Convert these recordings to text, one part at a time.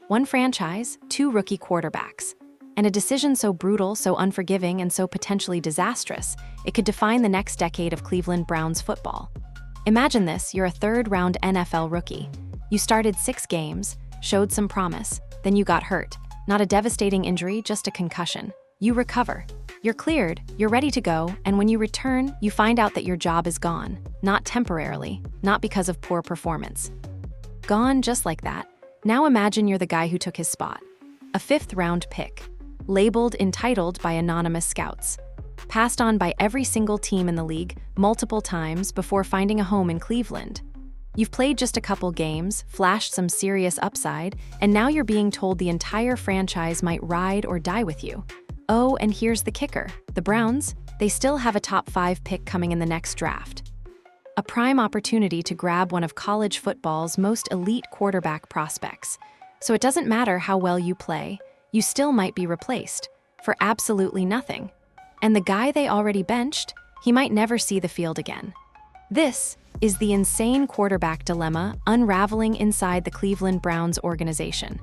One franchise, two rookie quarterbacks. And a decision so brutal, so unforgiving, and so potentially disastrous, it could define the next decade of Cleveland Browns football. Imagine this, you're a third-round NFL rookie. You started 6 games, showed some promise, then you got hurt. Not a devastating injury, just a concussion. You recover. You're cleared, you're ready to go, and when you return, you find out that your job is gone. Not temporarily, not because of poor performance. Gone just like that. Now imagine you're the guy who took his spot. A 5th-round pick. Labeled entitled by anonymous scouts. Passed on by every single team in the league multiple times before finding a home in Cleveland. You've played just a couple games, flashed some serious upside, and now you're being told the entire franchise might ride or die with you. Oh, and here's the kicker. The Browns, they still have a top 5 pick coming in the next draft. A prime opportunity to grab one of college football's most elite quarterback prospects. So it doesn't matter how well you play, you still might be replaced for absolutely nothing. And the guy they already benched, he might never see the field again. This is the insane quarterback dilemma unraveling inside the Cleveland Browns organization.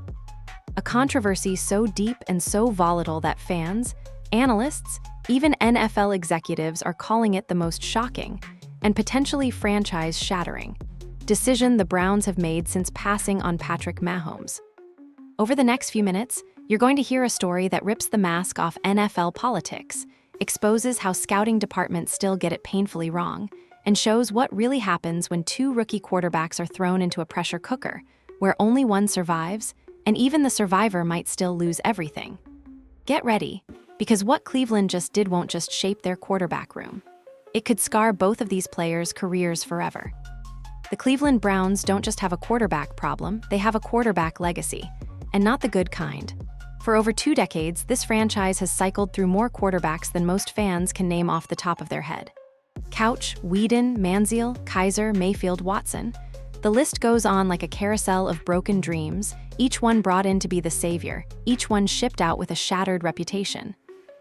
A controversy so deep and so volatile that fans, analysts, even NFL executives are calling it the most shocking and potentially franchise-shattering decision the Browns have made since passing on Patrick Mahomes. Over the next few minutes, you're going to hear a story that rips the mask off NFL politics, exposes how scouting departments still get it painfully wrong, and shows what really happens when 2 rookie quarterbacks are thrown into a pressure cooker, where only one survives, and even the survivor might still lose everything. Get ready, because what Cleveland just did won't just shape their quarterback room. It could scar both of these players' careers forever. The Cleveland Browns don't just have a quarterback problem, they have a quarterback legacy, and not the good kind. For over 2 decades, this franchise has cycled through more quarterbacks than most fans can name off the top of their head. Couch, Whedon, Manziel, Kaiser, Mayfield, Watson. The list goes on like a carousel of broken dreams, each one brought in to be the savior, each one shipped out with a shattered reputation.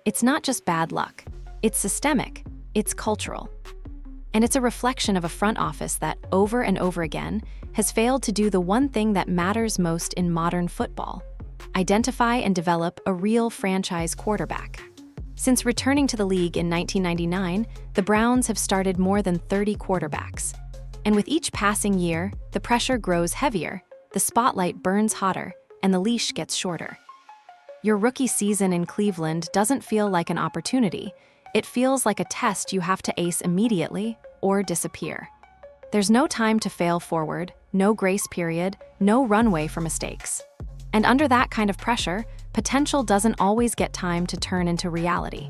It's not just bad luck. It's systemic. It's cultural. And it's a reflection of a front office that, over and over again, has failed to do the one thing that matters most in modern football: identify and develop a real franchise quarterback. Since returning to the league in 1999, the Browns have started more than 30 quarterbacks. And with each passing year, the pressure grows heavier, the spotlight burns hotter, and the leash gets shorter. Your rookie season in Cleveland doesn't feel like an opportunity. It feels like a test you have to ace immediately or disappear. There's no time to fail forward, no grace period, no runway for mistakes. And under that kind of pressure, potential doesn't always get time to turn into reality.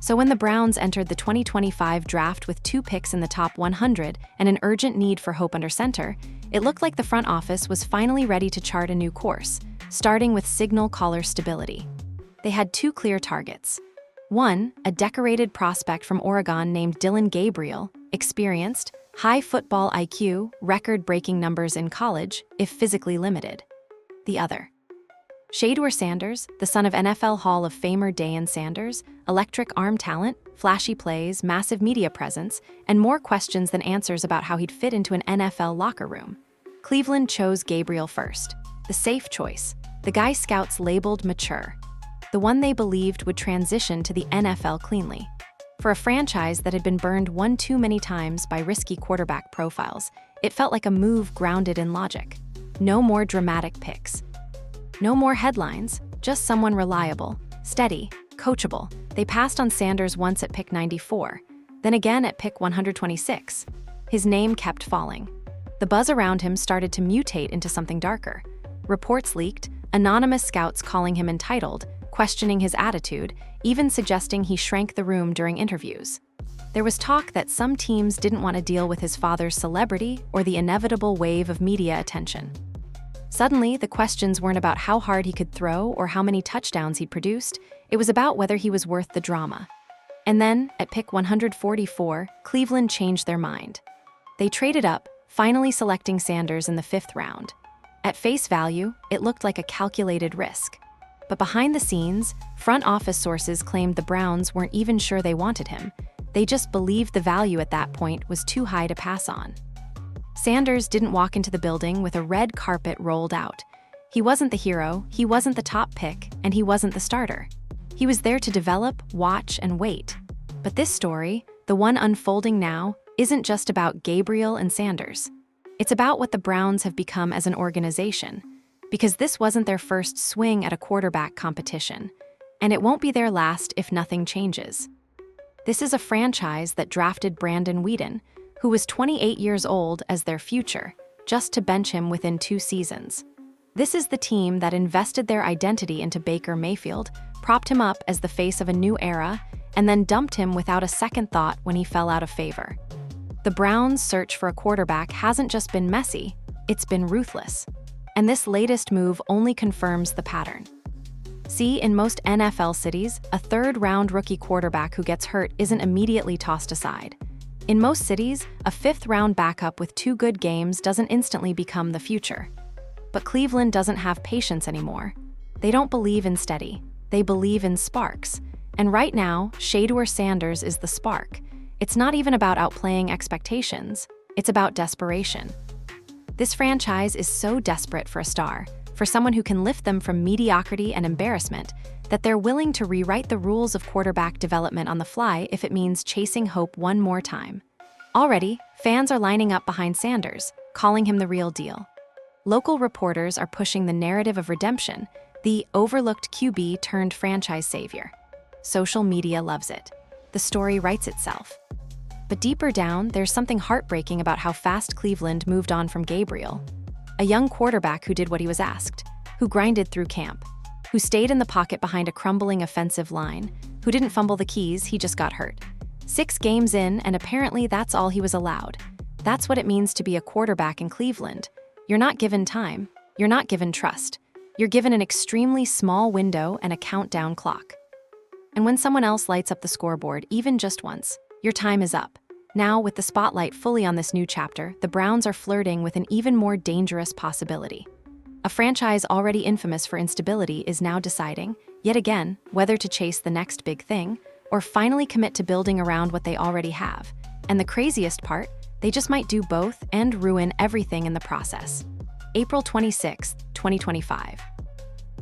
So when the Browns entered the 2025 draft with 2 picks in the top 100 and an urgent need for hope under center, it looked like the front office was finally ready to chart a new course, starting with signal caller stability. They had 2 clear targets. One, a decorated prospect from Oregon named Dillon Gabriel, experienced, high football IQ, record-breaking numbers in college, if physically limited. The other, Shedeur Sanders, the son of NFL Hall of Famer Deion Sanders, electric arm talent, flashy plays, massive media presence, and more questions than answers about how he'd fit into an NFL locker room. Cleveland chose Gabriel first, the safe choice, the guy scouts labeled mature, the one they believed would transition to the NFL cleanly. For a franchise that had been burned one too many times by risky quarterback profiles, it felt like a move grounded in logic. No more dramatic picks. No more headlines, just someone reliable, steady, coachable. They passed on Sanders once at pick 94, then again at pick 126. His name kept falling. The buzz around him started to mutate into something darker. Reports leaked, anonymous scouts calling him entitled, questioning his attitude, even suggesting he shrank the room during interviews. There was talk that some teams didn't want to deal with his father's celebrity or the inevitable wave of media attention. Suddenly, the questions weren't about how hard he could throw or how many touchdowns he'd produced. It was about whether he was worth the drama. And then, at pick 144, Cleveland changed their mind. They traded up, finally selecting Sanders in the 5th round. At face value, it looked like a calculated risk. But behind the scenes, front office sources claimed the Browns weren't even sure they wanted him. They just believed the value at that point was too high to pass on. Sanders didn't walk into the building with a red carpet rolled out. He wasn't the hero, he wasn't the top pick, and he wasn't the starter. He was there to develop, watch, and wait. But this story, the one unfolding now, isn't just about Gabriel and Sanders. It's about what the Browns have become as an organization, because this wasn't their first swing at a quarterback competition, and it won't be their last if nothing changes. This is a franchise that drafted Brandon Weeden, who was 28 years old, as their future, just to bench him within 2 seasons. This is the team that invested their identity into Baker Mayfield, propped him up as the face of a new era, and then dumped him without a second thought when he fell out of favor. The Browns' search for a quarterback hasn't just been messy, it's been ruthless. And this latest move only confirms the pattern. See, in most NFL cities, a third-round rookie quarterback who gets hurt isn't immediately tossed aside. In most cities, a fifth-round backup with 2 good games doesn't instantly become the future. But Cleveland doesn't have patience anymore. They don't believe in steady, they believe in sparks. And right now, Shedeur Sanders is the spark. It's not even about outplaying expectations, it's about desperation. This franchise is so desperate for a star, for someone who can lift them from mediocrity and embarrassment, that they're willing to rewrite the rules of quarterback development on the fly if it means chasing hope one more time. Already, fans are lining up behind Sanders, calling him the real deal. Local reporters are pushing the narrative of redemption, the overlooked QB turned franchise savior. Social media loves it. The story writes itself. But deeper down, there's something heartbreaking about how fast Cleveland moved on from Gabriel. A young quarterback who did what he was asked, who grinded through camp, who stayed in the pocket behind a crumbling offensive line, who didn't fumble the keys, he just got hurt. 6 games in, and apparently that's all he was allowed. That's what it means to be a quarterback in Cleveland. You're not given time, you're not given trust. You're given an extremely small window and a countdown clock. And when someone else lights up the scoreboard, even just once, your time is up. Now, with the spotlight fully on this new chapter, the Browns are flirting with an even more dangerous possibility. A franchise already infamous for instability is now deciding, yet again, whether to chase the next big thing or finally commit to building around what they already have. And the craziest part, they just might do both and ruin everything in the process. April 26, 2025.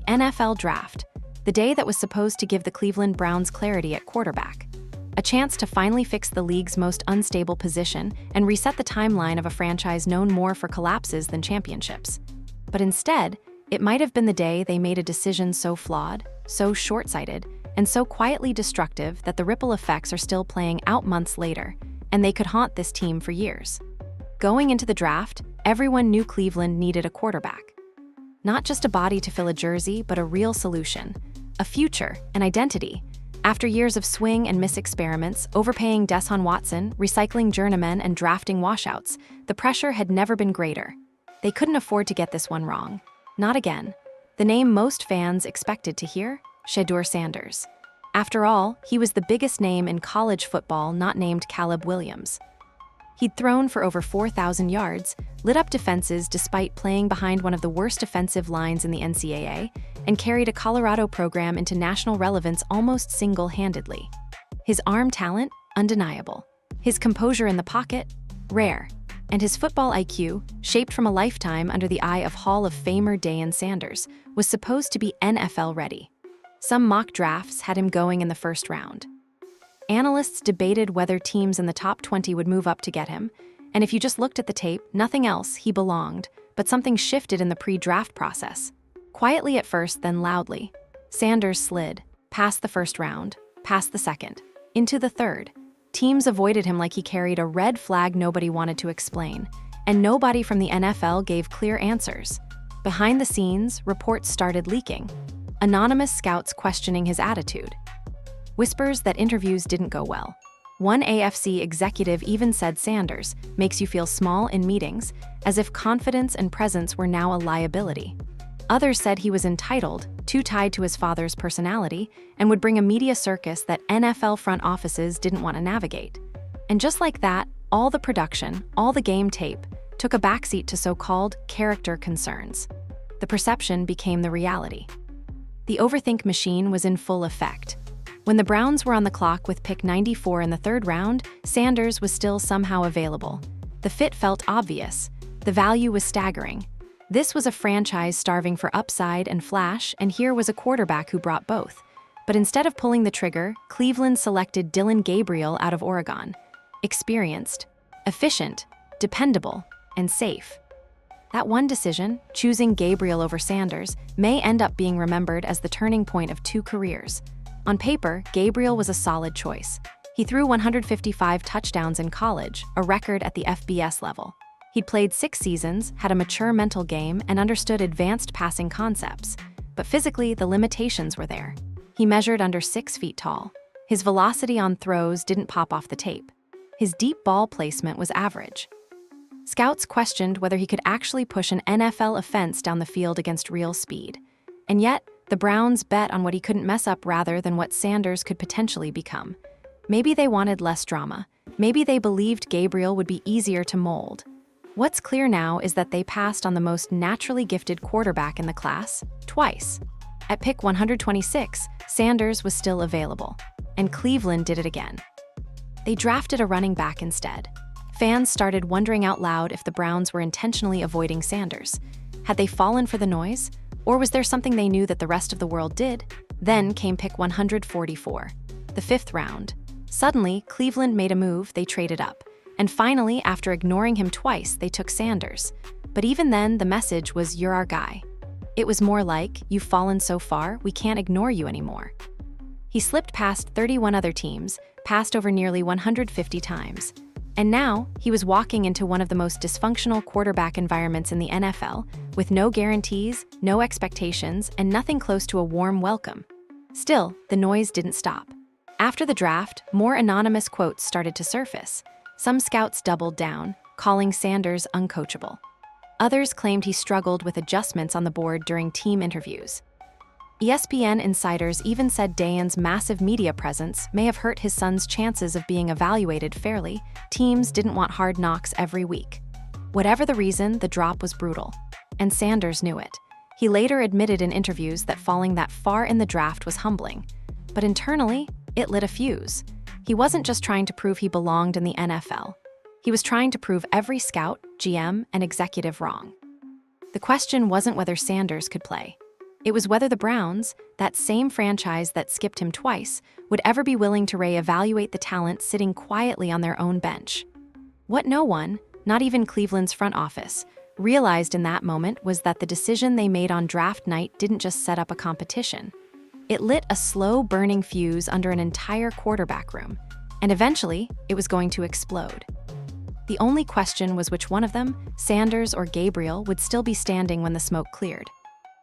NFL Draft, the day that was supposed to give the Cleveland Browns clarity at quarterback. A chance to finally fix the league's most unstable position and reset the timeline of a franchise known more for collapses than championships. But instead, it might have been the day they made a decision so flawed, so short-sighted, and so quietly destructive that the ripple effects are still playing out months later, and they could haunt this team for years. Going into the draft, everyone knew Cleveland needed a quarterback. Not just a body to fill a jersey, but a real solution, a future, an identity. After years of swing and miss experiments, overpaying Deshaun Watson, recycling journeymen, and drafting washouts, the pressure had never been greater. They couldn't afford to get this one wrong. Not again. The name most fans expected to hear? Shedeur Sanders. After all, he was the biggest name in college football not named Caleb Williams. He'd thrown for over 4,000 yards, lit up defenses despite playing behind one of the worst offensive lines in the NCAA, and carried a Colorado program into national relevance almost single-handedly. His arm talent, undeniable. His composure in the pocket, rare. And his football IQ, shaped from a lifetime under the eye of Hall of Famer Deion Sanders, was supposed to be NFL-ready. Some mock drafts had him going in the first round. Analysts debated whether teams in the top 20 would move up to get him, and if you just looked at the tape, nothing else, he belonged, but something shifted in the pre-draft process. Quietly at first, then loudly. Sanders slid, past the first round, past the second, into the third. Teams avoided him like he carried a red flag nobody wanted to explain, and nobody from the NFL gave clear answers. Behind the scenes, reports started leaking. Anonymous scouts questioning his attitude. Whispers that interviews didn't go well. One AFC executive even said Sanders makes you feel small in meetings, as if confidence and presence were now a liability. Others said he was entitled, too tied to his father's personality, and would bring a media circus that NFL front offices didn't want to navigate. And just like that, all the production, all the game tape, took a backseat to so-called character concerns. The perception became the reality. The overthink machine was in full effect. When the Browns were on the clock with pick 94 in the third round, Sanders was still somehow available. The fit felt obvious. The value was staggering. This was a franchise starving for upside and flash, and here was a quarterback who brought both. But instead of pulling the trigger, Cleveland selected Dillon Gabriel out of Oregon. Experienced, efficient, dependable, and safe. That one decision, choosing Gabriel over Sanders, may end up being remembered as the turning point of two careers. On paper, Gabriel was a solid choice. He threw 155 touchdowns in college, a record at the FBS level. He'd played 6 seasons, had a mature mental game, and understood advanced passing concepts. But physically, the limitations were there. He measured under 6 feet tall. His velocity on throws didn't pop off the tape. His deep ball placement was average. Scouts questioned whether he could actually push an NFL offense down the field against real speed. And yet, the Browns bet on what he couldn't mess up rather than what Sanders could potentially become. Maybe they wanted less drama. Maybe they believed Gabriel would be easier to mold. What's clear now is that they passed on the most naturally gifted quarterback in the class twice. At pick 126, Sanders was still available, and Cleveland did it again. They drafted a running back instead. Fans started wondering out loud if the Browns were intentionally avoiding Sanders. Had they fallen for the noise? Or was there something they knew that the rest of the world did? Then came pick 144, the 5th round. Suddenly, Cleveland made a move. They traded up. And finally, after ignoring him twice, they took Sanders. But even then, the message was, "You're our guy." It was more like, "You've fallen so far, we can't ignore you anymore." He slipped past 31 other teams, passed over nearly 150 times. And now, he was walking into one of the most dysfunctional quarterback environments in the NFL, with no guarantees, no expectations, and nothing close to a warm welcome. Still, the noise didn't stop. After the draft, more anonymous quotes started to surface. Some scouts doubled down, calling Sanders uncoachable. Others claimed he struggled with adjustments on the board during team interviews. ESPN insiders even said Dillon's massive media presence may have hurt his son's chances of being evaluated fairly. Teams didn't want hard knocks every week. Whatever the reason, the drop was brutal. And Sanders knew it. He later admitted in interviews that falling that far in the draft was humbling. But internally, it lit a fuse. He wasn't just trying to prove he belonged in the NFL. He was trying to prove every scout, GM, and executive wrong. The question wasn't whether Sanders could play. It was whether the Browns, that same franchise that skipped him twice, would ever be willing to re-evaluate the talent sitting quietly on their own bench. What no one, not even Cleveland's front office, realized in that moment was that the decision they made on draft night didn't just set up a competition. It lit a slow-burning fuse under an entire quarterback room, and eventually, it was going to explode. The only question was which one of them, Sanders or Gabriel, would still be standing when the smoke cleared.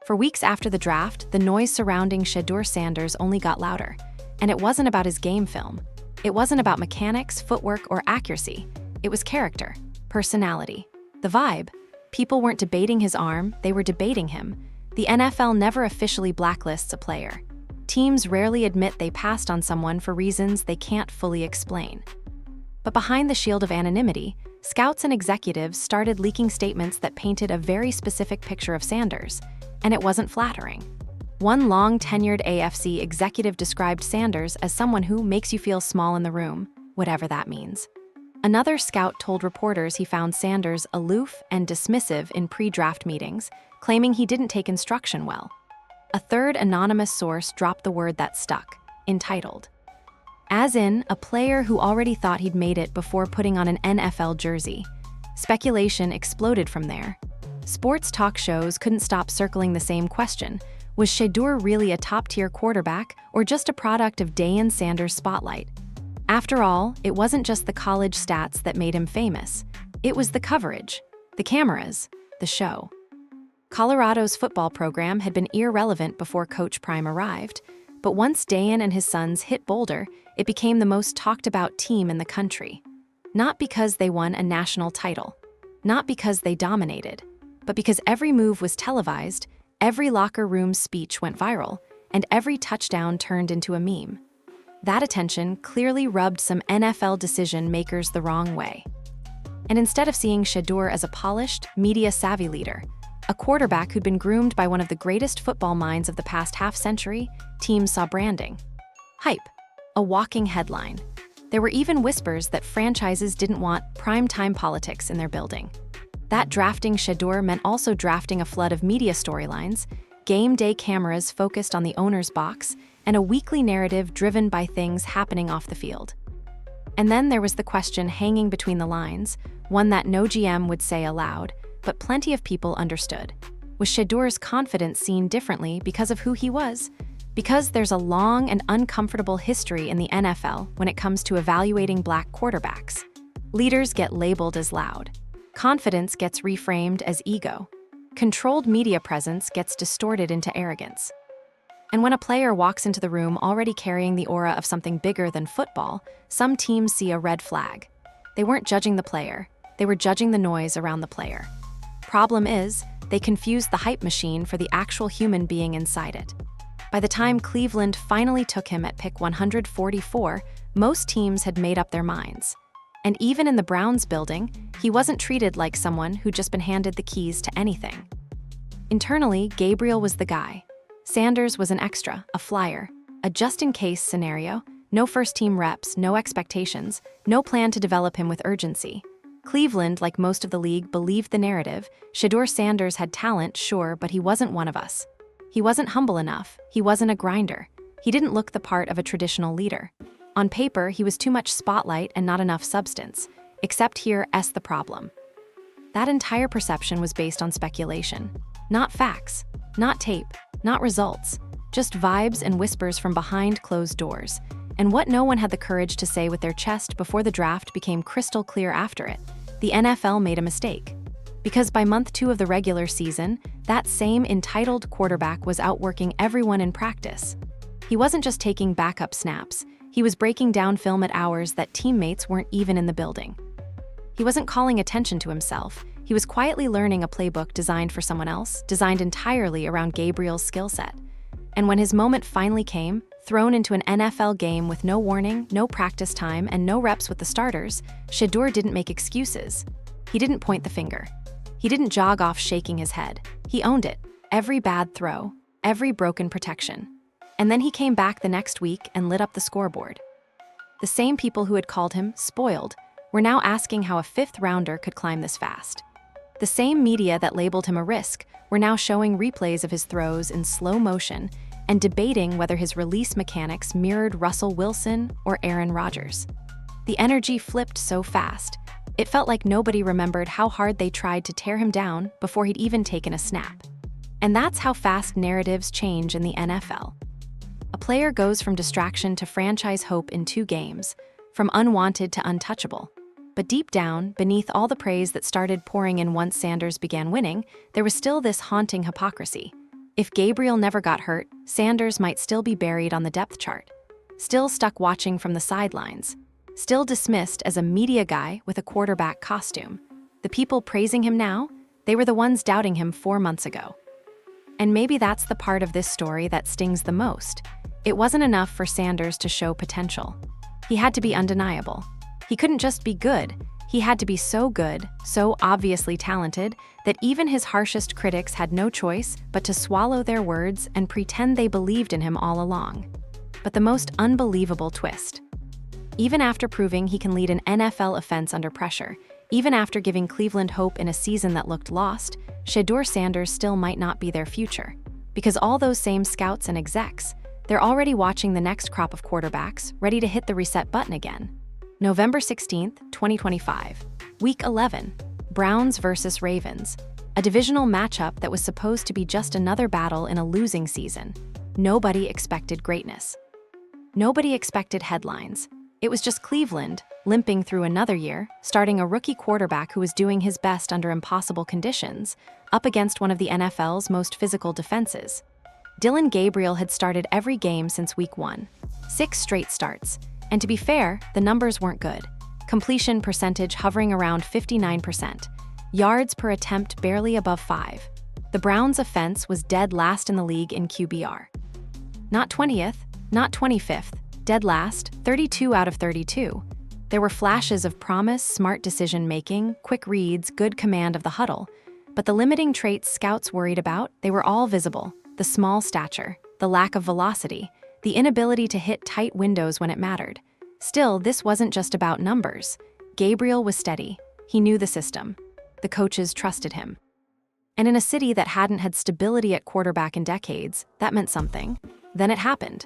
For weeks after the draft, the noise surrounding Shedeur Sanders only got louder, and it wasn't about his game film. It wasn't about mechanics, footwork, or accuracy. It was character, personality, the vibe. People weren't debating his arm, they were debating him. The NFL never officially blacklists a player. Teams rarely admit they passed on someone for reasons they can't fully explain. But behind the shield of anonymity, scouts and executives started leaking statements that painted a very specific picture of Sanders, and it wasn't flattering. One long-tenured AFC executive described Sanders as someone who makes you feel small in the room, whatever that means. Another scout told reporters he found Sanders aloof and dismissive in pre-draft meetings, claiming he didn't take instruction well. A third anonymous source dropped the word that stuck, entitled. As in, a player who already thought he'd made it before putting on an NFL jersey. Speculation exploded from there. Sports talk shows couldn't stop circling the same question. Was Shedeur really a top-tier quarterback or just a product of Dillon Sanders' spotlight? After all, it wasn't just the college stats that made him famous. It was the coverage, the cameras, the show. Colorado's football program had been irrelevant before Coach Prime arrived, but once Dillon and his sons hit Boulder, it became the most talked-about team in the country. Not because they won a national title, not because they dominated, but because every move was televised, every locker room speech went viral, and every touchdown turned into a meme. That attention clearly rubbed some NFL decision-makers the wrong way. And instead of seeing Shedeur as a polished, media-savvy leader, a quarterback who'd been groomed by one of the greatest football minds of the past half-century, teams saw branding. Hype, a walking headline. There were even whispers that franchises didn't want prime-time politics in their building. That drafting Shedeur meant also drafting a flood of media storylines, game day cameras focused on the owner's box, and a weekly narrative driven by things happening off the field. And then there was the question hanging between the lines, one that no GM would say aloud, but plenty of people understood. Was Shedeur's confidence seen differently because of who he was? Because there's a long and uncomfortable history in the NFL when it comes to evaluating black quarterbacks. Leaders get labeled as loud. Confidence gets reframed as ego. Controlled media presence gets distorted into arrogance. And when a player walks into the room already carrying the aura of something bigger than football, some teams see a red flag. They weren't judging the player, they were judging the noise around the player. Problem is, they confused the hype machine for the actual human being inside it. By the time Cleveland finally took him at pick 144, most teams had made up their minds. And even in the Browns building, he wasn't treated like someone who'd just been handed the keys to anything. Internally, Gabriel was the guy. Sanders was an extra, a flyer, a just-in-case scenario, no first-team reps, no expectations, no plan to develop him with urgency. Cleveland, like most of the league, believed the narrative. Shedeur Sanders had talent, sure, but he wasn't one of us. He wasn't humble enough. He wasn't a grinder. He didn't look the part of a traditional leader. On paper, he was too much spotlight and not enough substance. Except here's the problem. That entire perception was based on speculation. Not facts, not tape, not results, just vibes and whispers from behind closed doors. And what no one had the courage to say with their chest before the draft became crystal clear after it. The NFL made a mistake. Because by month 2 of the regular season, that same entitled quarterback was outworking everyone in practice. He wasn't just taking backup snaps, he was breaking down film at hours that teammates weren't even in the building. He wasn't calling attention to himself, he was quietly learning a playbook designed for someone else, designed entirely around Gabriel's skill set. And when his moment finally came, thrown into an NFL game with no warning, no practice time, and no reps with the starters, Shedeur didn't make excuses. He didn't point the finger. He didn't jog off shaking his head. He owned it. Every bad throw, every broken protection. And then he came back the next week and lit up the scoreboard. The same people who had called him spoiled were now asking how a 5th-rounder could climb this fast. The same media that labeled him a risk were now showing replays of his throws in slow motion and debating whether his release mechanics mirrored Russell Wilson or Aaron Rodgers. The energy flipped so fast, it felt like nobody remembered how hard they tried to tear him down before he'd even taken a snap. And that's how fast narratives change in the NFL. A player goes from distraction to franchise hope in 2 games, from unwanted to untouchable. But deep down, beneath all the praise that started pouring in once Sanders began winning, there was still this haunting hypocrisy. If Gabriel never got hurt, Sanders might still be buried on the depth chart, still stuck watching from the sidelines, still dismissed as a media guy with a quarterback costume. The people praising him now, they were the ones doubting him 4 months ago. And maybe that's the part of this story that stings the most. It wasn't enough for Sanders to show potential. He had to be undeniable. He couldn't just be good. He had to be so good, so obviously talented, that even his harshest critics had no choice but to swallow their words and pretend they believed in him all along. But the most unbelievable twist. Even after proving he can lead an NFL offense under pressure, even after giving Cleveland hope in a season that looked lost, Shedeur Sanders still might not be their future. Because all those same scouts and execs, they're already watching the next crop of quarterbacks, ready to hit the reset button again. November 16th, 2025. Week 11. Browns versus Ravens. A divisional matchup that was supposed to be just another battle in a losing season. Nobody expected greatness. Nobody expected headlines. It was just Cleveland, limping through another year, starting a rookie quarterback who was doing his best under impossible conditions, up against one of the NFL's most physical defenses. Dillon Gabriel had started every game since week 1. 6 straight starts. And to be fair, the numbers weren't good. Completion percentage hovering around 59%. Yards per attempt barely above 5. The Browns' offense was dead last in the league in QBR. Not 20th, not 25th, dead last, 32 out of 32. There were flashes of promise, smart decision-making, quick reads, good command of the huddle. But the limiting traits scouts worried about, they were all visible. The small stature, the lack of velocity, the inability to hit tight windows when it mattered. Still, this wasn't just about numbers. Gabriel was steady. He knew the system. The coaches trusted him. And in a city that hadn't had stability at quarterback in decades, that meant something. Then it happened.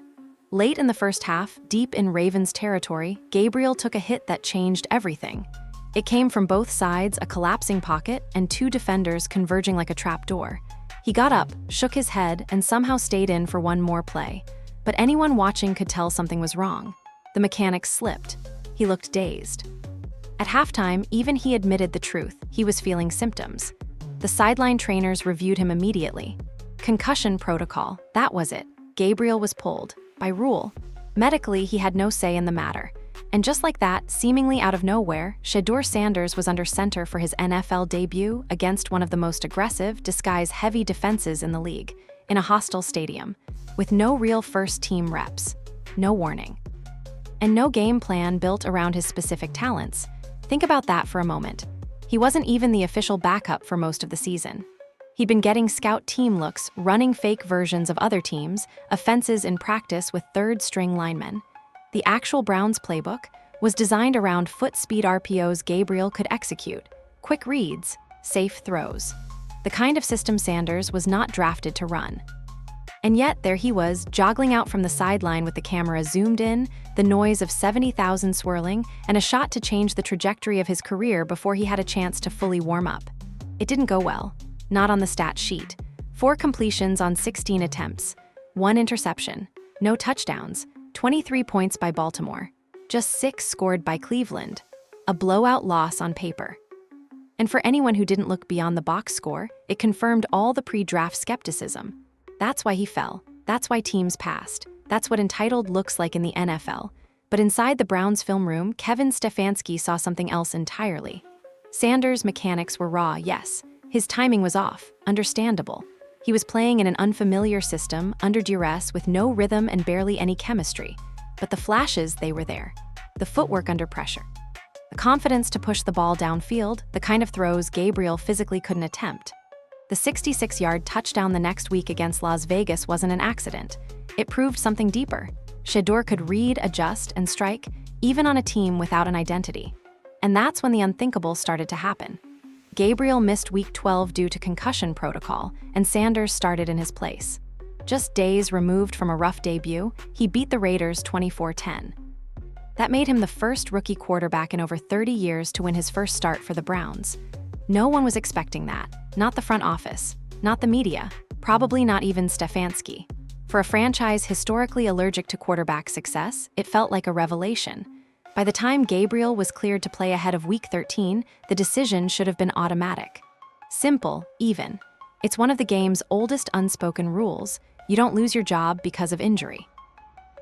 Late in the first half, deep in Ravens territory, Gabriel took a hit that changed everything. It came from both sides, a collapsing pocket, and two defenders converging like a trapdoor. He got up, shook his head, and somehow stayed in for one more play. But anyone watching could tell something was wrong. The mechanics slipped. He looked dazed. At halftime, even he admitted the truth. He was feeling symptoms. The sideline trainers reviewed him immediately. Concussion protocol, that was it. Gabriel was pulled. By rule. Medically, he had no say in the matter. And just like that, seemingly out of nowhere, Shedeur Sanders was under center for his NFL debut against one of the most aggressive, disguise-heavy defenses in the league, in a hostile stadium, with no real first-team reps. No warning. And no game plan built around his specific talents. Think about that for a moment. He wasn't even the official backup for most of the season. He'd been getting scout team looks, running fake versions of other teams, offenses in practice with third-string linemen. The actual Browns playbook was designed around foot speed RPOs Gabriel could execute, quick reads, safe throws. The kind of system Sanders was not drafted to run. And yet, there he was, joggling out from the sideline with the camera zoomed in, the noise of 70,000 swirling, and a shot to change the trajectory of his career before he had a chance to fully warm up. It didn't go well. Not on the stat sheet. 4 completions on 16 attempts. 1 interception. No touchdowns. 23 points by Baltimore. Just 6 scored by Cleveland. A blowout loss on paper. And for anyone who didn't look beyond the box score, it confirmed all the pre-draft skepticism. That's why he fell. That's why teams passed. That's what entitled looks like in the NFL. But inside the Browns film room, Kevin Stefanski saw something else entirely. Sanders' mechanics were raw, yes. His timing was off, understandable. He was playing in an unfamiliar system, under duress, with no rhythm and barely any chemistry. But the flashes, they were there. The footwork under pressure. The confidence to push the ball downfield, the kind of throws Gabriel physically couldn't attempt. The 66-yard touchdown the next week against Las Vegas wasn't an accident. It proved something deeper. Shedeur could read, adjust, and strike, even on a team without an identity. And that's when the unthinkable started to happen. Gabriel missed Week 12 due to concussion protocol, and Sanders started in his place. Just days removed from a rough debut, he beat the Raiders 24-10. That made him the first rookie quarterback in over 30 years to win his first start for the Browns. No one was expecting that. Not the front office, not the media, probably not even Stefanski. For a franchise historically allergic to quarterback success, it felt like a revelation. By the time Gabriel was cleared to play ahead of Week 13, the decision should have been automatic. Simple, even. It's one of the game's oldest unspoken rules. You don't lose your job because of injury.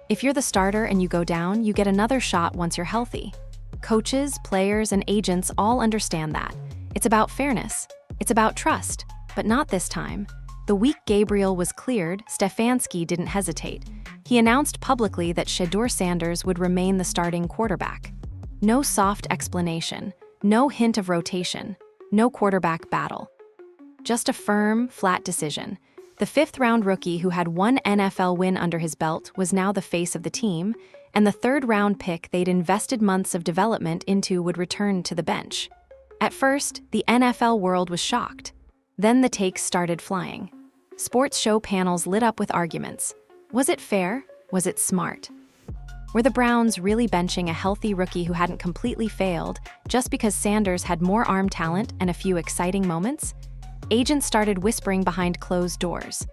If you're the starter and you go down, you get another shot once you're healthy. Coaches, players, and agents all understand that. It's about fairness. It's about trust. But not this time. The week Gabriel was cleared, Stefanski didn't hesitate. He announced publicly that Shedeur Sanders would remain the starting quarterback. No soft explanation, no hint of rotation, no quarterback battle. Just a firm, flat decision. The 5th-round rookie who had 1 NFL win under his belt was now the face of the team, and the 3rd-round pick they'd invested months of development into would return to the bench. At first, the NFL world was shocked. Then the takes started flying. Sports show panels lit up with arguments. Was it fair? Was it smart? Were the Browns really benching a healthy rookie who hadn't completely failed just because Sanders had more arm talent and a few exciting moments? Agents started whispering behind closed doors.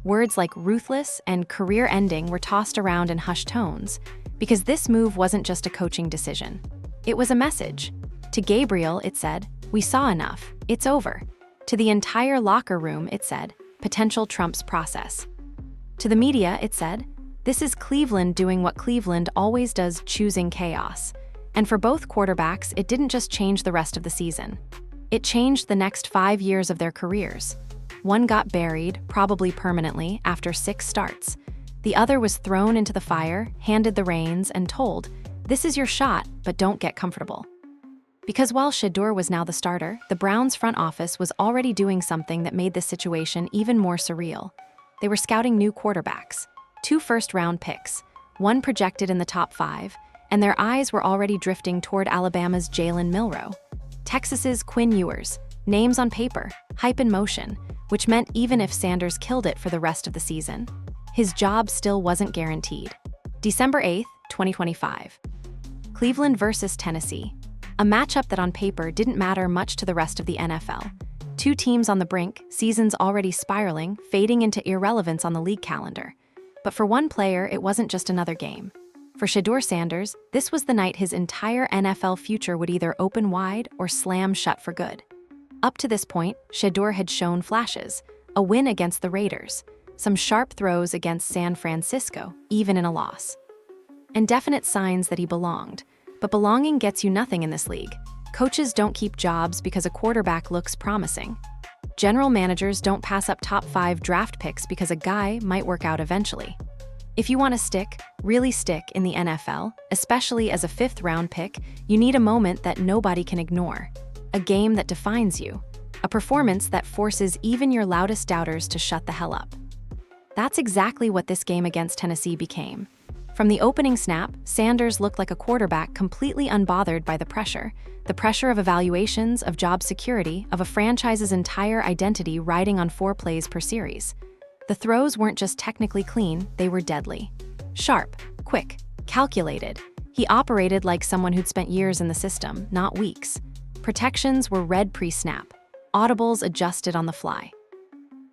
Words like ruthless and career-ending were tossed around in hushed tones, because this move wasn't just a coaching decision. It was a message. To Gabriel, it said, "We saw enough. It's over." To the entire locker room, it said, "Potential trumps process." To the media, it said, "This is Cleveland doing what Cleveland always does, choosing chaos." And for both quarterbacks, it didn't just change the rest of the season. It changed the next 5 years of their careers. One got buried, probably permanently, after 6 starts. The other was thrown into the fire, handed the reins, and told, "This is your shot, but don't get comfortable." Because while Shedeur was now the starter, the Browns' front office was already doing something that made this situation even more surreal. They were scouting new quarterbacks. 2 first-round picks, one projected in the top 5, and their eyes were already drifting toward Alabama's Jalen Milroe, Texas's Quinn Ewers, Names on paper, hype in motion, which meant even if Sanders killed it for the rest of the season, his job still wasn't guaranteed. December 8th, 2025. Cleveland versus Tennessee. A matchup that on paper didn't matter much to the rest of the NFL. Two teams on the brink, seasons already spiraling, fading into irrelevance on the league calendar. But for one player, it wasn't just another game. For Shedeur Sanders, this was the night his entire NFL future would either open wide or slam shut for good. Up to this point, Shedeur had shown flashes, a win against the Raiders, some sharp throws against San Francisco, even in a loss. And definite signs that he belonged. But belonging gets you nothing in this league. Coaches don't keep jobs because a quarterback looks promising. General managers don't pass up top 5 draft picks because a guy might work out eventually. If you want to stick, really stick in the NFL, especially as a 5th-round pick, you need a moment that nobody can ignore. A game that defines you. A performance that forces even your loudest doubters to shut the hell up. That's exactly what this game against Tennessee became. From the opening snap, Sanders looked like a quarterback completely unbothered by the pressure of evaluations, of job security, of a franchise's entire identity riding on 4 plays per series. The throws weren't just technically clean, they were deadly. Sharp, quick, calculated. He operated like someone who'd spent years in the system, not weeks. Protections were read pre-snap. Audibles adjusted on the fly.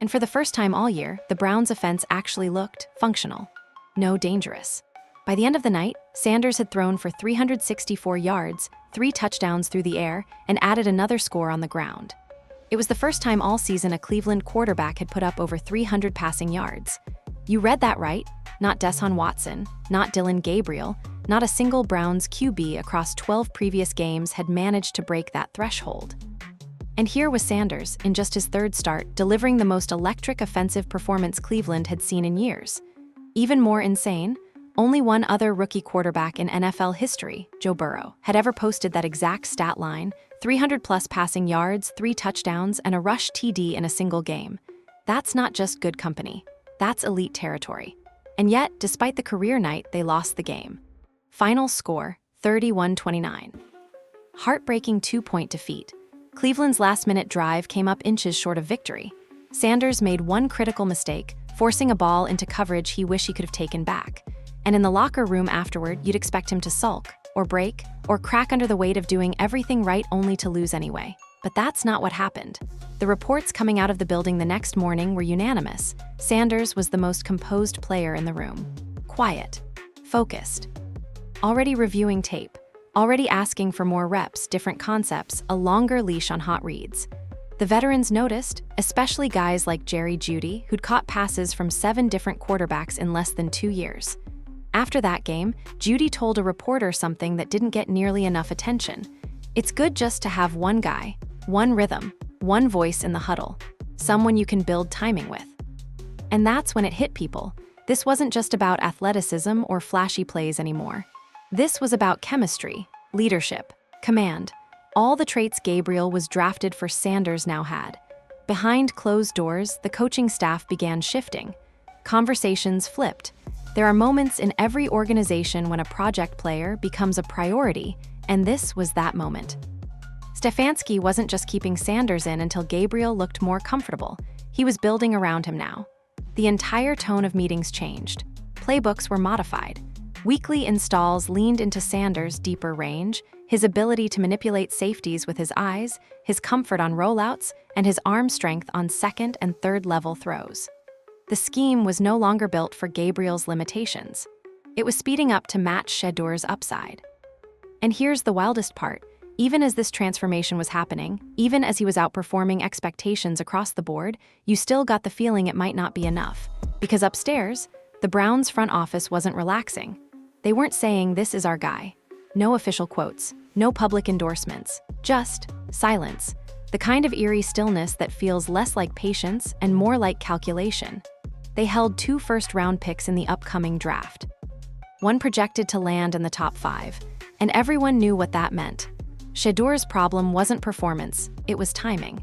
And for the first time all year, the Browns' offense actually looked functional. No dangerous. By the end of the night, Sanders had thrown for 364 yards, 3 touchdowns through the air, and added another score on the ground. It was the first time all season a Cleveland quarterback had put up over 300 passing yards. You read that right, not Deshaun Watson, not Dillon Gabriel, not a single Browns QB across 12 previous games had managed to break that threshold. And here was Sanders, in just his 3rd start, delivering the most electric offensive performance Cleveland had seen in years. Even more insane, only one other rookie quarterback in NFL history, Joe Burrow, had ever posted that exact stat line, 300-plus passing yards, 3 touchdowns, and a rush TD in a single game. That's not just good company. That's elite territory. And yet, despite the career night, they lost the game. Final score, 31-29. Heartbreaking 2-point defeat. Cleveland's last-minute drive came up inches short of victory. Sanders made one critical mistake, forcing a ball into coverage he wished he could have taken back. And in the locker room afterward, you'd expect him to sulk, or break, or crack under the weight of doing everything right only to lose anyway. But that's not what happened. The reports coming out of the building the next morning were unanimous. Sanders was the most composed player in the room. Quiet. Focused. Already reviewing tape. Already asking for more reps, different concepts, a longer leash on hot reads. The veterans noticed, especially guys like Jerry Jeudy, who'd caught passes from 7 different quarterbacks in less than 2 years. After that game, Jeudy told a reporter something that didn't get nearly enough attention. It's good just to have one guy, one rhythm, one voice in the huddle, someone you can build timing with. And that's when it hit people. This wasn't just about athleticism or flashy plays anymore. This was about chemistry, leadership, command. All the traits Gabriel was drafted for Sanders now had. Behind closed doors, the coaching staff began shifting. Conversations flipped. There are moments in every organization when a project player becomes a priority, and this was that moment. Stefanski wasn't just keeping Sanders in until Gabriel looked more comfortable. He was building around him now. The entire tone of meetings changed. Playbooks were modified. Weekly installs leaned into Sanders' deeper range, his ability to manipulate safeties with his eyes, his comfort on rollouts, and his arm strength on 2nd and 3rd level throws. The scheme was no longer built for Gabriel's limitations. It was speeding up to match Shedeur's upside. And here's the wildest part. Even as this transformation was happening, even as he was outperforming expectations across the board, you still got the feeling it might not be enough. Because upstairs, the Browns' front office wasn't relaxing. They weren't saying, "This is our guy." No official quotes, no public endorsements, just silence. The kind of eerie stillness that feels less like patience and more like calculation. They held 2 first-round picks in the upcoming draft. One projected to land in the top 5, and everyone knew what that meant. Shedeur's problem wasn't performance, it was timing.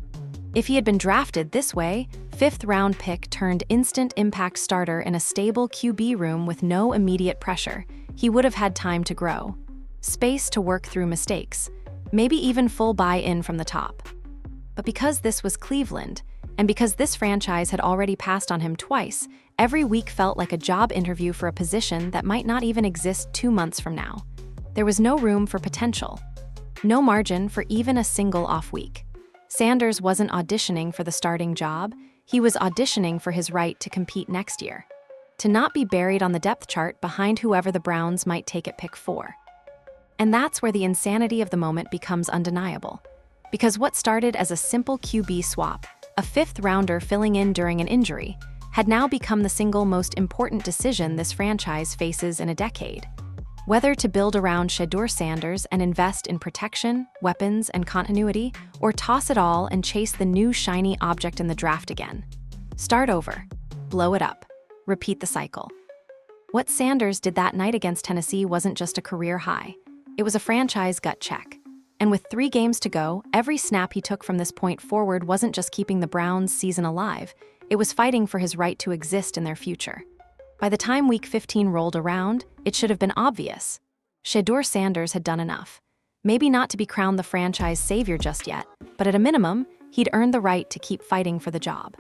If he had been drafted this way, 5th-round pick turned instant impact starter in a stable QB room with no immediate pressure, he would have had time to grow. Space to work through mistakes, maybe even full buy-in from the top. But because this was Cleveland, and because this franchise had already passed on him twice, every week felt like a job interview for a position that might not even exist 2 months from now. There was no room for potential. No margin for even a single off week. Sanders wasn't auditioning for the starting job, he was auditioning for his right to compete next year. To not be buried on the depth chart behind whoever the Browns might take at pick 4. And that's where the insanity of the moment becomes undeniable. Because what started as a simple QB swap, a fifth-rounder filling in during an injury, had now become the single most important decision this franchise faces in a decade. Whether to build around Shedeur Sanders and invest in protection, weapons, and continuity, or toss it all and chase the new shiny object in the draft again. Start over. Blow it up. Repeat the cycle. What Sanders did that night against Tennessee wasn't just a career high. It was a franchise gut check. And with 3 games to go, every snap he took from this point forward wasn't just keeping the Browns' season alive, it was fighting for his right to exist in their future. By the time Week 15 rolled around, it should have been obvious. Shedeur Sanders had done enough. Maybe not to be crowned the franchise savior just yet, but at a minimum, he'd earned the right to keep fighting for the job.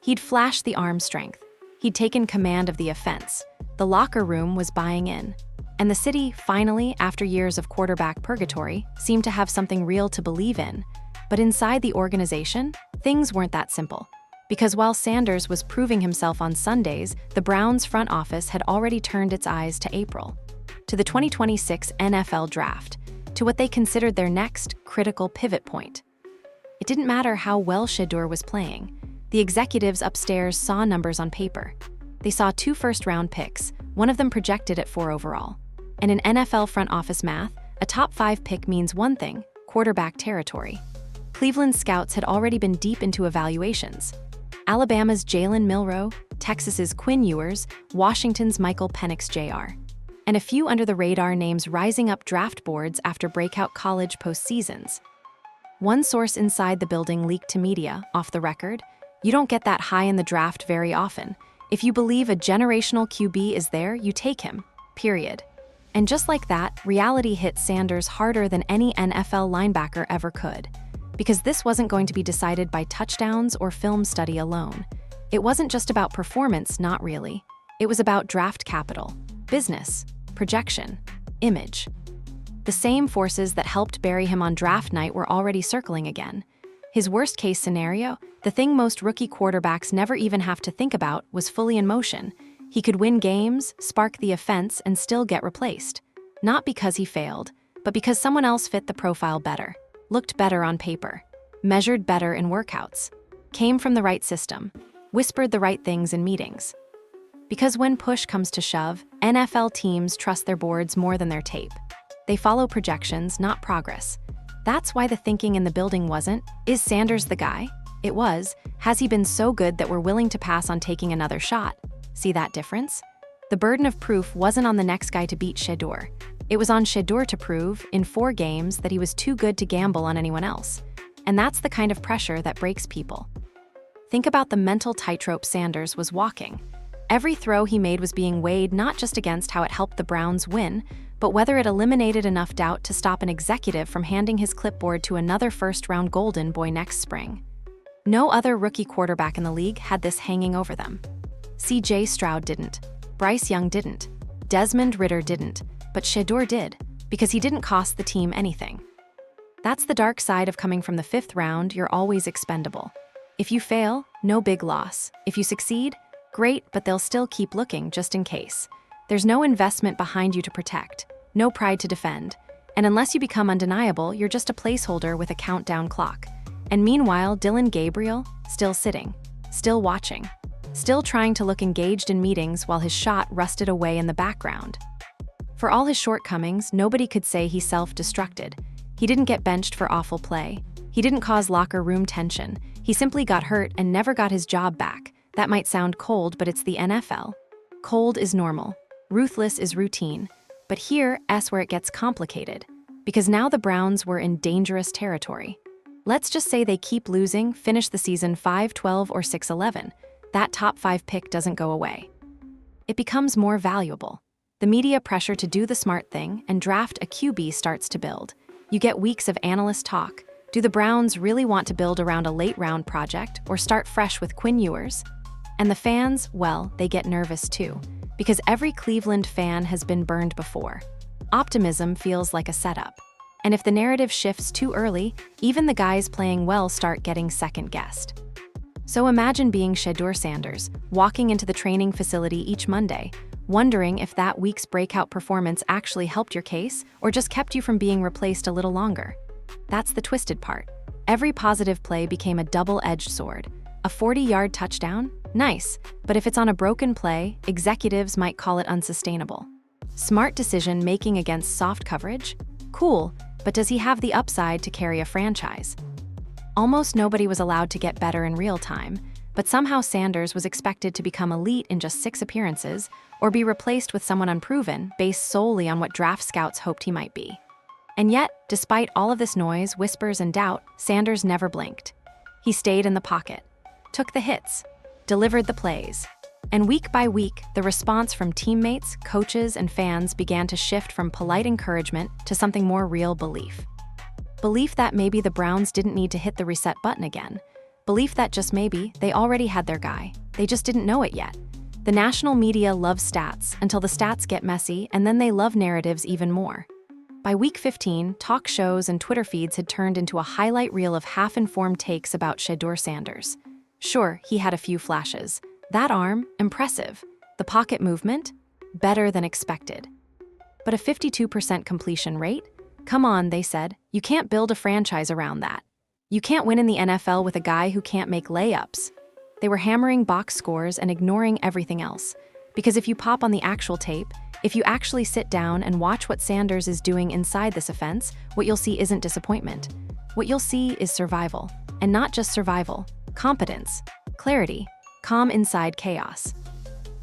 He'd flashed the arm strength. He'd taken command of the offense. The locker room was buying in. And the city, finally, after years of quarterback purgatory, seemed to have something real to believe in. But inside the organization, things weren't that simple. Because while Sanders was proving himself on Sundays, the Browns' front office had already turned its eyes to April, to the 2026 NFL Draft, to what they considered their next critical pivot point. It didn't matter how well Shedeur was playing. The executives upstairs saw numbers on paper. They saw 2 first-round picks, one of them projected at 4 overall. And in NFL front office math, a top 5 pick means one thing: quarterback territory. Cleveland's scouts had already been deep into evaluations. Alabama's Jalen Milroe, Texas's Quinn Ewers, Washington's Michael Penix Jr. And a few under-the-radar names rising up draft boards after breakout college postseasons. One source inside the building leaked to media, off the record, "You don't get that high in the draft very often. If you believe a generational QB is there, you take him, period." And just like that, reality hit Sanders harder than any NFL linebacker ever could. Because this wasn't going to be decided by touchdowns or film study alone. It wasn't just about performance, not really. It was about draft capital, business, projection, image. The same forces that helped bury him on draft night were already circling again. His worst-case scenario, the thing most rookie quarterbacks never even have to think about, was fully in motion. He could win games, spark the offense, and still get replaced. Not because he failed, but because someone else fit the profile better. Looked better on paper, measured better in workouts, came from the right system, whispered the right things in meetings. Because when push comes to shove, NFL teams trust their boards more than their tape. They follow projections, not progress. That's why the thinking in the building wasn't, "Is Sanders the guy?" It was, "Has he been so good that we're willing to pass on taking another shot?" See that difference? The burden of proof wasn't on the next guy to beat Shedeur. It was on Shedeur to prove, in 4 games, that he was too good to gamble on anyone else. And that's the kind of pressure that breaks people. Think about the mental tightrope Sanders was walking. Every throw he made was being weighed not just against how it helped the Browns win, but whether it eliminated enough doubt to stop an executive from handing his clipboard to another first-round Golden Boy next spring. No other rookie quarterback in the league had this hanging over them. C.J. Stroud didn't. Bryce Young didn't. Desmond Ridder didn't. But Shedeur did, because he didn't cost the team anything. That's the dark side of coming from the 5th round. You're always expendable. If you fail, no big loss. If you succeed, great, but they'll still keep looking just in case. There's no investment behind you to protect, no pride to defend. And unless you become undeniable, you're just a placeholder with a countdown clock. And meanwhile, Dillon Gabriel, still sitting, still watching, still trying to look engaged in meetings while his shot rusted away in the background. For all his shortcomings, nobody could say he self-destructed. He didn't get benched for awful play. He didn't cause locker room tension. He simply got hurt and never got his job back. That might sound cold, but it's the NFL. Cold is normal. Ruthless is routine. But here's where it gets complicated. Because now the Browns were in dangerous territory. Let's just say they keep losing, finish the season 5-12 or 6-11. That top 5 pick doesn't go away. It becomes more valuable. The media pressure to do the smart thing and draft a QB starts to build. You get weeks of analyst talk. Do the Browns really want to build around a late-round project or start fresh with Quinn Ewers? And the fans, well, they get nervous too, because every Cleveland fan has been burned before. Optimism feels like a setup. And if the narrative shifts too early, even the guys playing well start getting second-guessed. So imagine being Shedeur Sanders, walking into the training facility each Monday, wondering if that week's breakout performance actually helped your case or just kept you from being replaced a little longer. That's the twisted part. Every positive play became a double-edged sword. A 40-yard touchdown? Nice, but if it's on a broken play, executives might call it unsustainable. Smart decision-making against soft coverage? Cool, but does he have the upside to carry a franchise? Almost nobody was allowed to get better in real time, but somehow Sanders was expected to become elite in just 6 appearances or be replaced with someone unproven based solely on what draft scouts hoped he might be. And yet, despite all of this noise, whispers, and doubt, Sanders never blinked. He stayed in the pocket, took the hits, delivered the plays. And week by week, the response from teammates, coaches, and fans began to shift from polite encouragement to something more real belief. Belief that maybe the Browns didn't need to hit the reset button again. Belief that just maybe they already had their guy. They just didn't know it yet. The national media loves stats until the stats get messy, and then they love narratives even more. By week 15, talk shows and Twitter feeds had turned into a highlight reel of half-informed takes about Shedeur Sanders. Sure, he had a few flashes. That arm, impressive. The pocket movement, better than expected. But a 52% completion rate? Come on, they said. You can't build a franchise around that. You can't win in the NFL with a guy who can't make layups. They were hammering box scores and ignoring everything else. Because if you pop on the actual tape, if you actually sit down and watch what Sanders is doing inside this offense, what you'll see isn't disappointment. What you'll see is survival. And not just survival. Competence. Clarity. Calm inside chaos.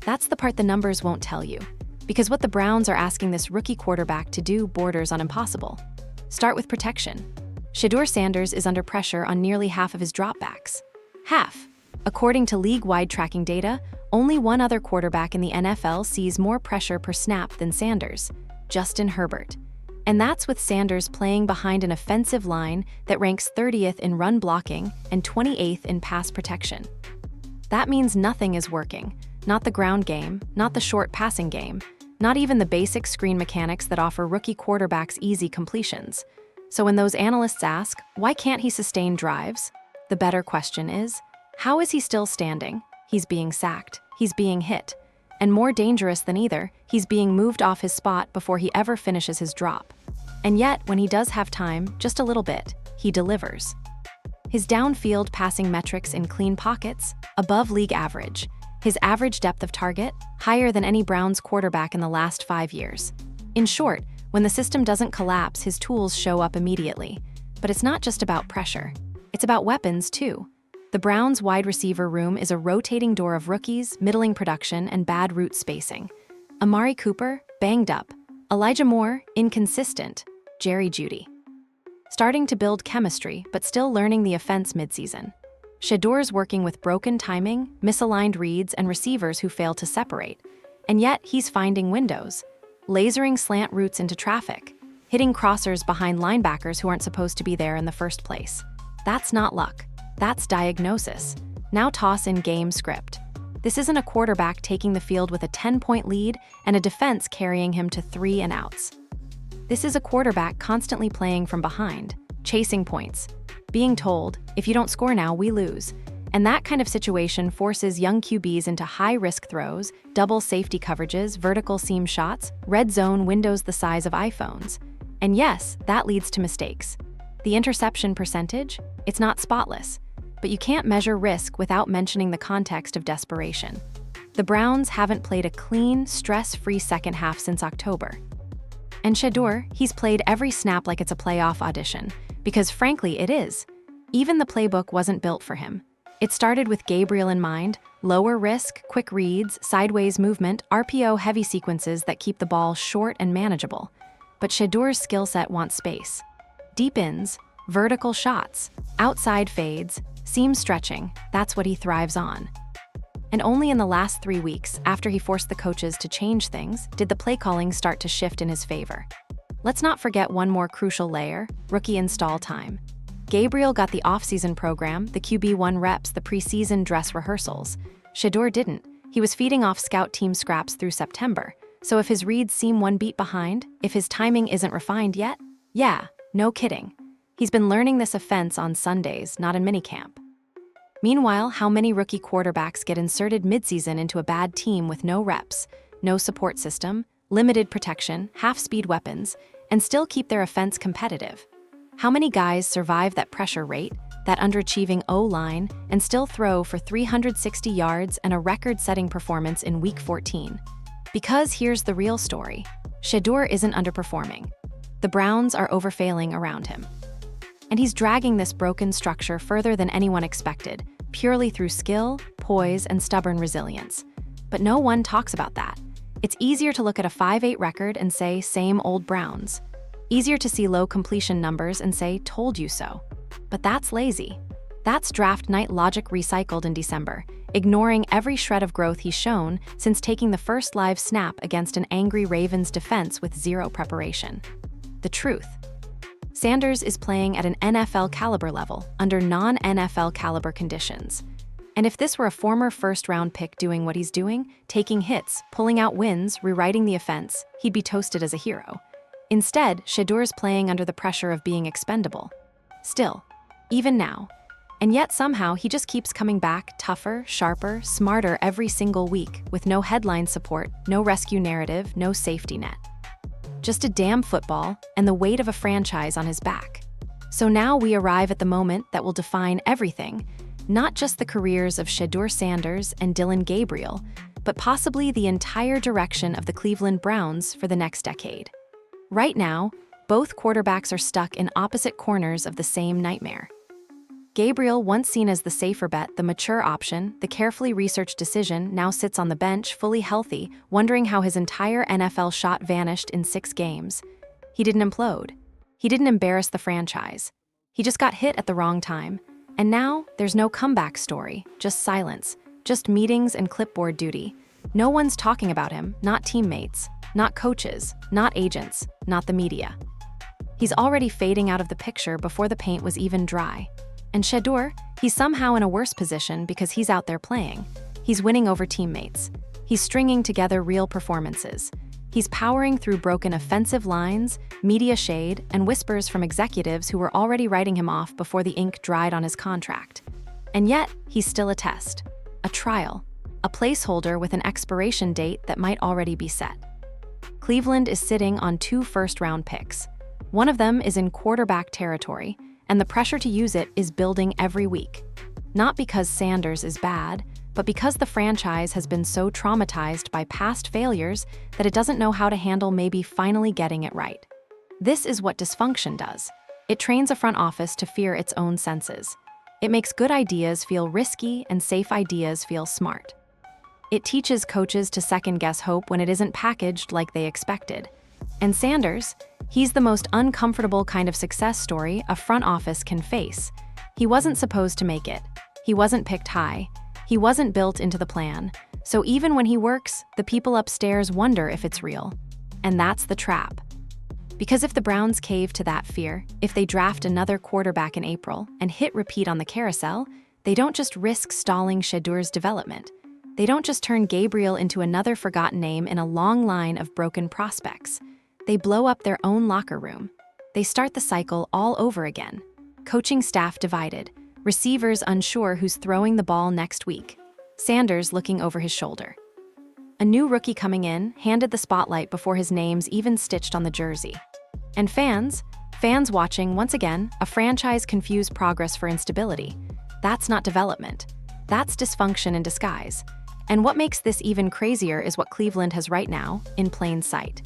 That's the part the numbers won't tell you. Because what the Browns are asking this rookie quarterback to do borders on impossible. Start with protection. Shedeur Sanders is under pressure on nearly half of his dropbacks. Half. According to league-wide tracking data, only one other quarterback in the NFL sees more pressure per snap than Sanders, Justin Herbert. And that's with Sanders playing behind an offensive line that ranks 30th in run blocking and 28th in pass protection. That means nothing is working. Not the ground game, not the short passing game, not even the basic screen mechanics that offer rookie quarterbacks easy completions. So when those analysts ask, why can't he sustain drives? The better question is, how is he still standing? He's being sacked. He's being hit. And more dangerous than either, he's being moved off his spot before he ever finishes his drop. And yet, when he does have time, just a little bit, he delivers. His downfield passing metrics in clean pockets, above league average. His average depth of target, higher than any Browns quarterback in the last 5 years. In short, when the system doesn't collapse, his tools show up immediately. But it's not just about pressure. It's about weapons, too. The Browns' wide receiver room is a rotating door of rookies, middling production, and bad route spacing. Amari Cooper, banged up. Elijah Moore, inconsistent. Jerry Jeudy. Starting to build chemistry, but still learning the offense midseason. Shedeur's working with broken timing, misaligned reads, and receivers who fail to separate. And yet, he's finding windows. Lasering slant routes into traffic. Hitting crossers behind linebackers who aren't supposed to be there in the first place. That's not luck. That's diagnosis. Now toss in game script. This isn't a quarterback taking the field with a 10-point lead and a defense carrying him to 3 and outs. This is a quarterback constantly playing from behind, chasing points, being told, if you don't score now, we lose. And that kind of situation forces young QBs into high-risk throws, double safety coverages, vertical seam shots, red zone windows the size of iPhones. And yes, that leads to mistakes. The interception percentage? It's not spotless. But you can't measure risk without mentioning the context of desperation. The Browns haven't played a clean, stress-free second half since October. And Shedeur, he's played every snap like it's a playoff audition, because frankly, it is. Even the playbook wasn't built for him. It started with Gabriel in mind, lower risk, quick reads, sideways movement, RPO-heavy sequences that keep the ball short and manageable. But Shedeur's skill set wants space. Deep ins, vertical shots, outside fades, seam stretching, that's what he thrives on. And only in the last 3 weeks, after he forced the coaches to change things, did the play calling start to shift in his favor. Let's not forget one more crucial layer, rookie install time. Gabriel got the off-season program, the QB1 reps, the preseason dress rehearsals. Shedeur didn't. He was feeding off scout team scraps through September. So if his reads seem one beat behind, if his timing isn't refined yet, yeah, no kidding. He's been learning this offense on Sundays, not in minicamp. Meanwhile, how many rookie quarterbacks get inserted midseason into a bad team with no reps, no support system, limited protection, half-speed weapons, and still keep their offense competitive? How many guys survive that pressure rate, that underachieving O-line, and still throw for 360 yards and a record-setting performance in Week 14? Because here's the real story. Shedeur isn't underperforming. The Browns are overfailing around him. And he's dragging this broken structure further than anyone expected, purely through skill, poise, and stubborn resilience. But no one talks about that. It's easier to look at a 5-8 record and say, same old Browns. Easier to see low completion numbers and say, told you so. But that's lazy. That's draft night logic recycled in December, ignoring every shred of growth he's shown since taking the first live snap against an angry Ravens defense with zero preparation. The truth. Sanders is playing at an NFL caliber level under non-NFL caliber conditions. And if this were a former first-round pick doing what he's doing, taking hits, pulling out wins, rewriting the offense, he'd be toasted as a hero. Instead, Shedeur's playing under the pressure of being expendable. Still, even now. And yet somehow he just keeps coming back tougher, sharper, smarter every single week with no headline support, no rescue narrative, no safety net. Just a damn football and the weight of a franchise on his back. So now we arrive at the moment that will define everything, not just the careers of Shedeur Sanders and Dillon Gabriel, but possibly the entire direction of the Cleveland Browns for the next decade. Right now, both quarterbacks are stuck in opposite corners of the same nightmare. Gabriel, once seen as the safer bet, the mature option, the carefully researched decision, now sits on the bench, fully healthy, wondering how his entire NFL shot vanished in 6 games. He didn't implode. He didn't embarrass the franchise. He just got hit at the wrong time. And now, there's no comeback story, just silence, just meetings and clipboard duty. No one's talking about him, not teammates, not coaches, not agents, not the media. He's already fading out of the picture before the paint was even dry. And Shedeur, he's somehow in a worse position because he's out there playing. He's winning over teammates. He's stringing together real performances. He's powering through broken offensive lines, media shade, and whispers from executives who were already writing him off before the ink dried on his contract. And yet, he's still a test, a trial, a placeholder with an expiration date that might already be set. Cleveland is sitting on 2 first-round picks. One of them is in quarterback territory, and the pressure to use it is building every week. Not because Sanders is bad, but because the franchise has been so traumatized by past failures that it doesn't know how to handle maybe finally getting it right. This is what dysfunction does. It trains a front office to fear its own senses. It makes good ideas feel risky and safe ideas feel smart. It teaches coaches to second-guess hope when it isn't packaged like they expected. And Sanders, he's the most uncomfortable kind of success story a front office can face. He wasn't supposed to make it. He wasn't picked high. He wasn't built into the plan. So even when he works, the people upstairs wonder if it's real. And that's the trap. Because if the Browns cave to that fear, if they draft another quarterback in April and hit repeat on the carousel, they don't just risk stalling Shedeur's development. They don't just turn Gabriel into another forgotten name in a long line of broken prospects. They blow up their own locker room. They start the cycle all over again. Coaching staff divided, receivers unsure who's throwing the ball next week, Sanders looking over his shoulder. A new rookie coming in handed the spotlight before his name's even stitched on the jersey. And fans watching, once again, a franchise confuse progress for instability. That's not development. That's dysfunction in disguise. And what makes this even crazier is what Cleveland has right now, in plain sight.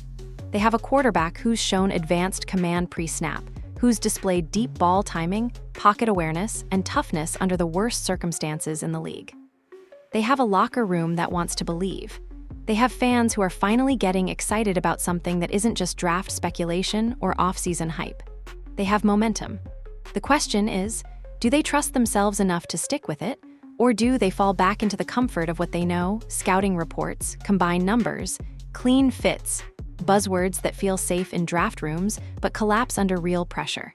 They have a quarterback who's shown advanced command pre-snap, who's displayed deep ball timing, pocket awareness, and toughness under the worst circumstances in the league. They have a locker room that wants to believe. They have fans who are finally getting excited about something that isn't just draft speculation or off-season hype. They have momentum. The question is, do they trust themselves enough to stick with it? Or do they fall back into the comfort of what they know, scouting reports, combined numbers, clean fits, buzzwords that feel safe in draft rooms but collapse under real pressure?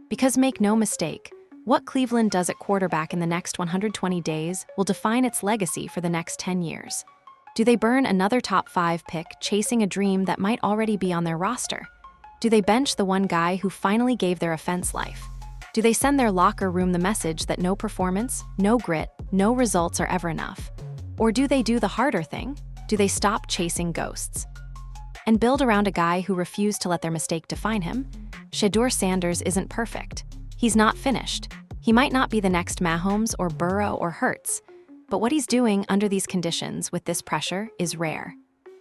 Because make no mistake, what Cleveland does at quarterback in the next 120 days will define its legacy for the next 10 years. Do they burn another top 5 pick chasing a dream that might already be on their roster? Do they bench the one guy who finally gave their offense life? Do they send their locker room the message that no performance, no grit, no results are ever enough? Or do they do the harder thing? Do they stop chasing ghosts and build around a guy who refused to let their mistake define him? Shedeur Sanders isn't perfect. He's not finished. He might not be the next Mahomes or Burrow or Hurts, but what he's doing under these conditions with this pressure is rare.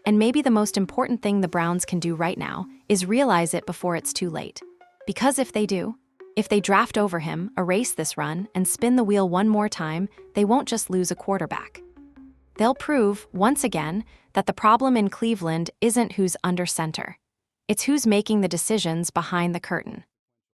And maybe the most important thing the Browns can do right now is realize it before it's too late. Because if they do, if they draft over him, erase this run, and spin the wheel one more time, they won't just lose a quarterback. They'll prove, once again, that the problem in Cleveland isn't who's under center. It's who's making the decisions behind the curtain.